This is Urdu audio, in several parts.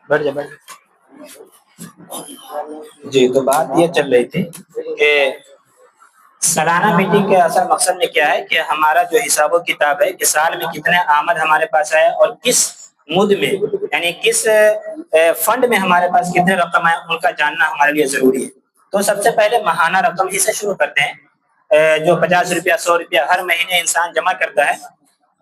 بڑھ جا جی، تو بات یہ چل رہی تھی کہ سالانہ میٹنگ کے اصل مقصد میں کیا ہے کہ ہمارا جو حساب و کتاب ہے کہ سال میں کتنے آمد ہمارے پاس آئے اور کس مد میں، یعنی کس فنڈ میں ہمارے پاس کتنے رقم آئے، ان کا جاننا ہمارے لیے ضروری ہے۔ تو سب سے پہلے ماہانہ رقم ہی سے شروع کرتے ہیں، جو 50 روپیہ 100 روپیہ ہر مہینے انسان جمع کرتا ہے،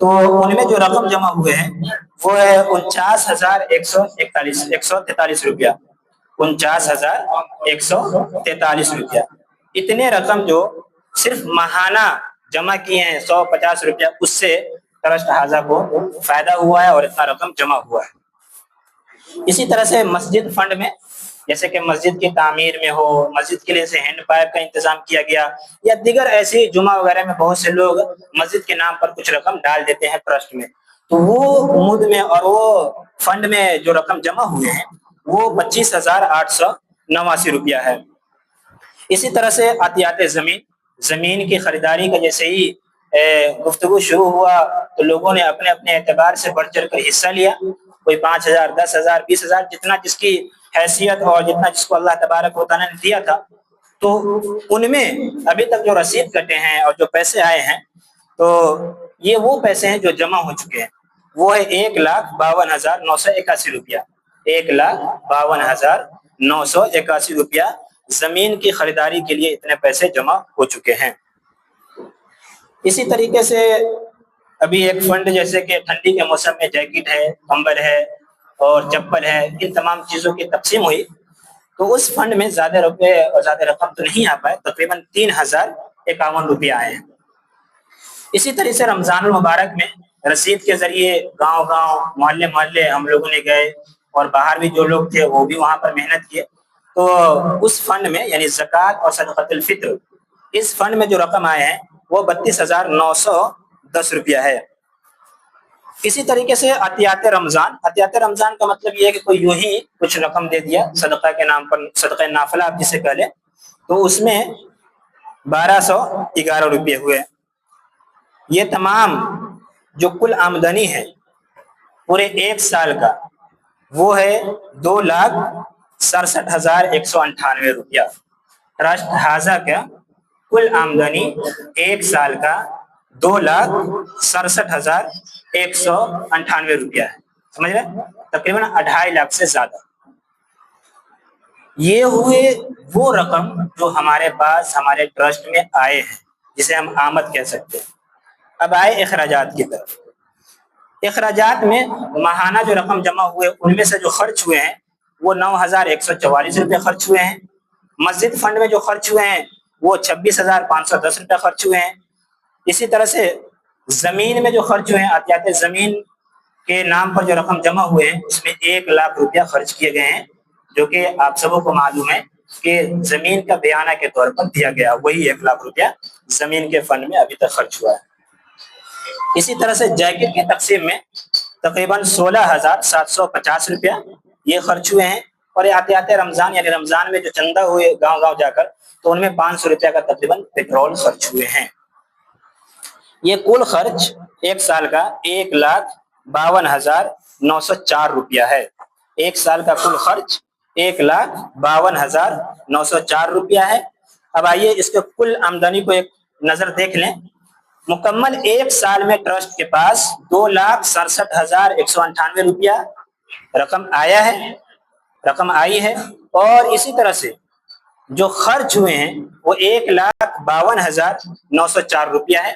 تو ان میں جو رقم جمع ہوئے ہیں وہ ہے 49,143 روپیہ، 49,143 روپیہ۔ اتنے رقم جو صرف ماہانہ جمع کیے ہیں 150 روپیہ، اس سے ٹرسٹ حاضہ کو فائدہ ہوا ہے اور اتنا رقم جمع ہوا ہے۔ اسی طرح سے مسجد فنڈ میں، جیسے کہ مسجد کی تعمیر میں ہو، مسجد کے لیے سے ہینڈ پائپ کا انتظام کیا گیا، یا دیگر ایسی جمعہ وغیرہ میں بہت سے لوگ مسجد کے نام پر کچھ رقم ڈال دیتے ہیں ٹرسٹ میں، تو وہ مد میں اور وہ فنڈ میں جو رقم جمع ہوئے ہیں وہ 25,889 روپیہ ہے۔ اسی طرح سے عطیات زمین کی خریداری کا جیسے ہی گفتگو شروع ہوا تو لوگوں نے اپنے اپنے اعتبار سے بڑھ چڑھ کر حصہ لیا، کوئی 5,000 10,000 20,000، جتنا جس کی حیثیت اور جتنا جس کو اللہ تبارک و تعالیٰ نے دیا تھا۔ تو ان میں ابھی تک جو رسید کٹے ہیں اور جو پیسے آئے ہیں، تو یہ وہ پیسے ہیں جو جمع ہو چکے ہیں، وہ ہے 1,52,981 روپیہ، 1,52,981 روپیہ زمین کی خریداری کے لیے اتنے پیسے جمع ہو چکے ہیں۔ اسی طریقے سے ابھی ایک فنڈ جیسے کہ ٹھنڈی کے موسم میں جیکٹ ہے، کمبل ہے اور چپل ہے، ان تمام چیزوں کی تقسیم ہوئی، تو اس فنڈ میں زیادہ روپے اور زیادہ رقم تو نہیں آ پائے، تقریباً 3,051 روپیہ آئے ہیں۔ اسی طرح سے رمضان المبارک میں رسید کے ذریعے گاؤں محلے محلے ہم لوگوں نے گئے، اور باہر بھی جو لوگ تھے وہ بھی وہاں پر محنت کیے، تو اس فنڈ میں یعنی زکوٰۃ اور صدقۃ الفطر، اس فنڈ میں جو رقم آئے ہیں وہ 32,910 روپیہ ہے۔ اسی طریقے سے عطیات رمضان کا مطلب یہ ہے کہ کوئی یوں ہی کچھ رقم دے دیا صدقہ کے نام پر، صدقہ نافلہ آپ جسے کہہ لیں، تو اس میں 1,211 روپے ہوئے۔ یہ تمام جو کل آمدنی ہے پورے ایک سال کا، وہ ہے 2,67,198 روپیہ۔ ٹرسٹ حاضہ کا کل آمدنی ایک سال کا 2,67,198 روپیہ ہے، سمجھ رہے؟ تقریباً 2.5 لاکھ سے زیادہ۔ یہ ہوئے وہ رقم جو ہمارے پاس ہمارے ٹرسٹ میں آئے ہیں، جسے ہم آمد کہہ سکتے ہیں۔ اب آئے اخراجات کی طرف۔ اخراجات میں ماہانہ جو رقم جمع ہوئے ان میں سے جو خرچ ہوئے ہیں وہ 9,144 روپے خرچ ہوئے ہیں۔ مسجد فنڈ میں جو خرچ ہوئے ہیں وہ 26,510 روپے خرچ ہوئے ہیں۔ اسی طرح سے زمین میں جو خرچ ہوئے ہیں، عطیات زمین کے نام پر جو رقم جمع ہوئے ہیں اس میں 1 لاکھ روپیہ خرچ کیے گئے ہیں، جو کہ آپ سبوں کو معلوم ہے کہ زمین کا بیانہ کے طور پر دیا گیا، وہی 1 لاکھ روپیہ زمین کے فنڈ میں ابھی تک خرچ ہوا ہے۔ اسی طرح سے جیکٹ کی تقسیم میں تقریباً 16,750 روپیہ یہ خرچ ہوئے ہیں، اور عطیات رمضان یعنی رمضان میں جو چندہ ہوئے گاؤں جا کر، تو ان میں 500 روپیہ کا تقریباً پیٹرول خرچ ہوئے ہیں۔ یہ کل خرچ ایک سال کا 1,52,904 روپیہ ہے۔ ایک سال کا کل خرچ 1,52,904 روپیہ ہے۔ اب آئیے اس کے کل آمدنی کو ایک نظر دیکھ لیں۔ مکمل ایک سال میں ٹرسٹ کے پاس 2,67,198 روپیہ رقم آئی ہے، اور اسی طرح سے جو خرچ ہوئے ہیں وہ 1,52,904 روپیہ ہے۔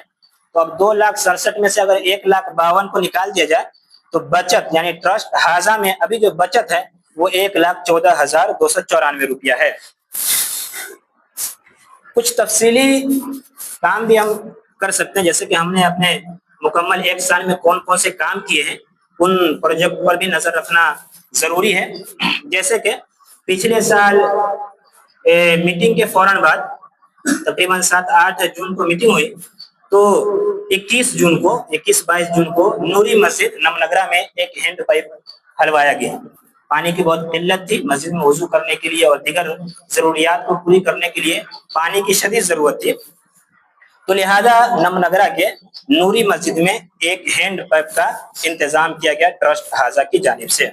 تو اب 2,67,000 میں سے اگر 1,52,000 کو نکال دیا جائے تو بچت یعنی ٹرسٹ حاضہ میں ابھی جو بچت ہے وہ 1,14,294 روپیہ ہے۔ کچھ تفصیلی کام بھی ہم کر سکتے ہیں، جیسے کہ ہم نے اپنے مکمل ایک سال میں کون کون سے کام کیے ہیں ان پروجیکٹ پر بھی نظر رکھنا ضروری ہے۔ جیسے کہ پچھلے سال میٹنگ کے فوراً بعد تقریباً 7-8 جون کو میٹنگ ہوئی، تو 21 22 جون کو نوری مسجد نمنگرہ میں ایک ہینڈ پائپ ہلوایا گیا۔ پانی کی بہت قلت تھی، مسجد میں وضو کرنے کے لیے اور دیگر ضروریات کو پوری کرنے کے لیے پانی کی شدید ضرورت تھی۔ تو لہذا نمنگرہ کے نوری مسجد میں ایک ہینڈ پمپ کا انتظام کیا گیا ٹرسٹ حاضہ کی جانب سے،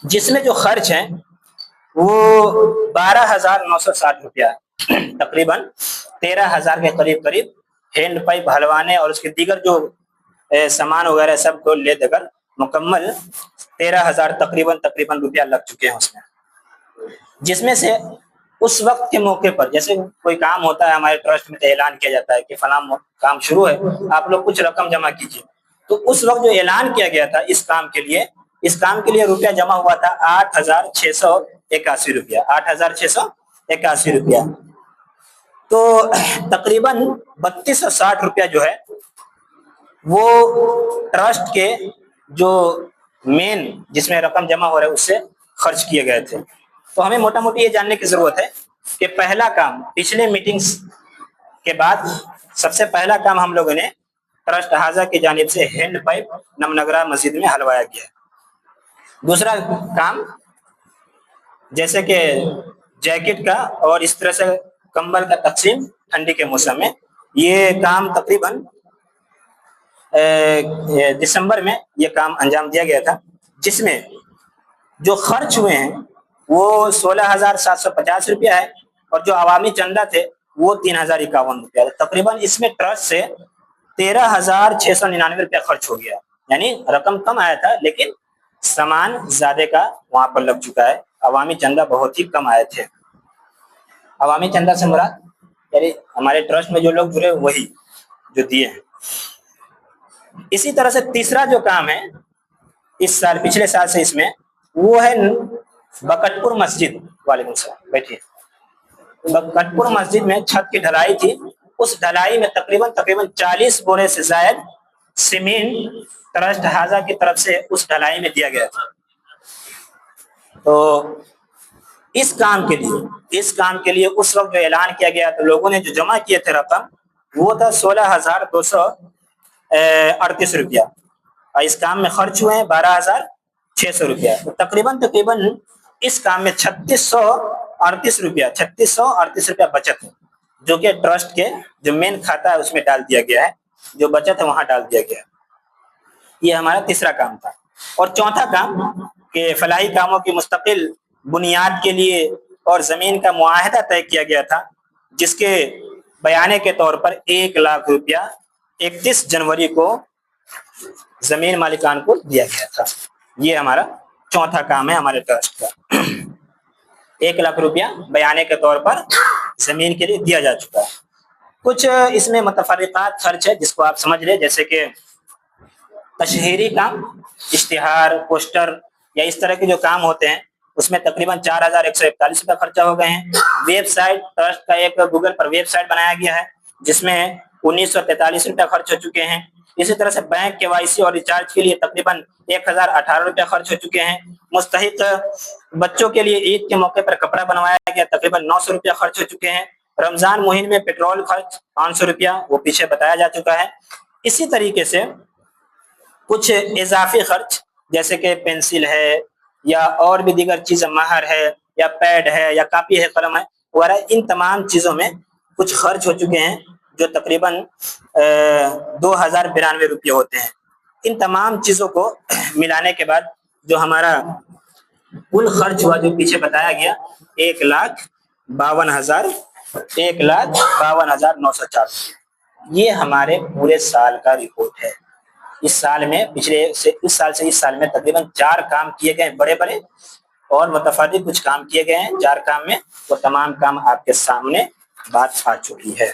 جس میں جو خرچ ہیں وہ 12,960 روپیہ، تقریباً 13,000 کے قریب ہینڈ پائپ ہلوانے اور اس کے دیگر جو سامان وغیرہ سب کو لے دے کر مکمل 13,000 تقریباً روپیہ لگ چکے ہیں اس میں، جس میں سے اس وقت کے موقع پر جیسے کوئی کام ہوتا ہے ہمارے ٹرسٹ میں تو اعلان کیا جاتا ہے کہ فلاں کام شروع ہے، آپ لوگ کچھ رقم جمع کیجیے، تو اس وقت جو اعلان کیا گیا تھا اس کام کے لیے روپیہ جمع ہوا تھا 8,681 روپیہ، 8,681 روپیہ، تو تقریباً 3260 روپیہ جو ہے وہ ٹرسٹ کے جو مین جس میں رقم جمع ہو رہا ہے اس سے خرچ کیے گئے تھے۔ تو ہمیں موٹا موٹی یہ جاننے کی ضرورت ہے کہ پہلا کام پچھلے میٹنگز کے بعد سب سے پہلا کام ہم لوگوں نے ٹرسٹ حاضہ کی جانب سے ہینڈ پائپ نمنگرہ مسجد میں ہلوایا گیا۔ دوسرا کام جیسے کہ جیکٹ کا اور اس طرح سے کمبل کا تقسیم ٹھنڈی کے موسم میں، یہ کام تقریباً دسمبر میں یہ کام انجام دیا گیا تھا، جس میں جو خرچ ہوئے ہیں وہ 16,750 روپیہ ہے، اور جو عوامی چندہ تھے وہ 3,051 روپیہ ہے، تقریباً اس میں ٹرسٹ سے 13,699 روپیہ خرچ ہو گیا، یعنی رقم کم آیا تھا لیکن سامان زیادہ کا وہاں پر لگ چکا ہے، عوامی چندہ بہت ہی کم آئے تھے۔ عوامی چندہ سے مراد یعنی ہمارے ٹرسٹ میں جو لوگ جڑے وہی جو دیے ہیں۔ اسی طرح سے تیسرا جو کام ہے اس سال پچھلے سال سے اس میں وہ ہے بکٹ پور مسجد، وعلیکم السلام، بیٹھیے، بکٹ پور مسجد میں چھت کی ڈھلائی تھی، اس ڈھلائی میں تقریباً 40 بونے سے زائد سیمنٹ ٹرسٹ حاضہ کی طرف سے اس ڈھلائی میں دیا گیا تھا۔ تو اس کام کے لیے اس وقت جو اعلان کیا گیا تو لوگوں نے جو جمع کیے تھے رقم وہ تھا 16,238 روپیہ، اور اس کام میں خرچ ہوئے ہیں 12,600 روپیہ، تو تقریباً اس کام میں 3,638 روپیہ بچت ہے، جو کہ ٹرسٹ کے جو مین کھاتا ہے اس میں ڈال دیا گیا ہے، جو بچت ہے وہاں ڈال دیا گیا ہے۔ یہ ہمارا تیسرا کام تھا۔ اور چوتھا کام کہ فلاحی کاموں کی مستقل بنیاد کے لیے اور زمین کا معاہدہ طے کیا گیا تھا، جس کے بیانے کے طور پر 1,00,000 روپیہ 31 جنوری کو زمین مالکان کو دیا گیا تھا۔ یہ ہمارا چوتھا کام ہے ہمارے ٹرسٹ کا، 1,00,000 روپیہ بیانے کے طور پر زمین کے لیے دیا جا چکا ہے۔ کچھ اس میں متفرقات خرچ ہے جس کو آپ سمجھ لیں، جیسے کہ تشہیری کام، اشتہار، پوسٹر یا اس طرح کے جو کام ہوتے ہیں اس میں تقریباً 4,141 روپیہ خرچہ ہو گئے ہیں۔ ویب سائٹ ٹرسٹ کا ایک گوگل پر ویب سائٹ بنایا گیا ہے جس میں 1,943 روپیہ خرچ ہو چکے ہیں۔ اسی طرح سے بینک KYC اور ریچارج کے لیے تقریباً 1,018 روپیہ خرچ ہو چکے ہیں۔ مستحق بچوں کے لیے عید کے موقع پر کپڑا بنوایا گیا، تقریباً 900 روپیہ خرچ ہو چکے ہیں۔ رمضان مہین میں پیٹرول خرچ 500 روپیہ، وہ پیچھے بتایا جا چکا ہے۔ اسی طریقے سے کچھ اضافی خرچ جیسے کہ پینسل ہے یا اور بھی دیگر چیزیں، مہر ہے یا پیڈ ہے یا کاپی ہے، قلم ہے وغیرہ، ان تمام چیزوں میں کچھ خرچ ہو چکے ہیں جو تقریباً 2,092 روپیہ ہوتے ہیں۔ ان تمام چیزوں کو ملانے کے بعد جو ہمارا کل خرچ ہوا جو پیچھے بتایا گیا 1,52,904، یہ ہمارے پورے سال کا رپورٹ ہے۔ اس سال میں اس سال میں تقریباً 4 کام کیے گئے بڑے بڑے، اور متفرق کچھ کام کیے گئے ہیں 4 کام میں، وہ تمام کام آپ کے سامنے بات آ چکی ہے۔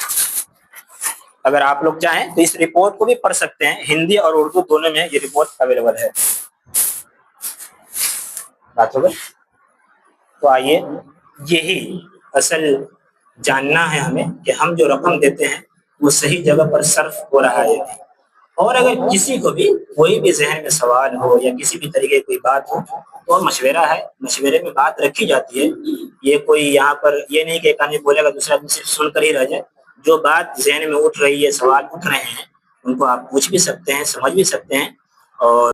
اگر آپ لوگ چاہیں تو اس رپورٹ کو بھی پڑھ سکتے ہیں، ہندی اور اردو دونوں میں یہ رپورٹ اویلیبل ہے۔ بات ہو گئی؟ تو آئیے، یہی اصل جاننا ہے ہمیں کہ ہم جو رقم دیتے ہیں وہ صحیح جگہ پر صرف ہو رہا ہے۔ اور اگر کسی کو بھی کوئی بھی ذہن میں سوال ہو یا کسی بھی طریقے کی کوئی بات ہو تو مشورہ ہے، مشورے میں بات رکھی جاتی ہے۔ یہ کوئی یہاں پر یہ نہیں کہ ایک آدمی بولے گا دوسرا آدمی صرف سن کر ہی رہ جائے۔ جو بات ذہن میں اٹھ رہی ہے، سوال اٹھ رہے ہیں، ان کو آپ پوچھ بھی سکتے ہیں، سمجھ بھی سکتے ہیں، اور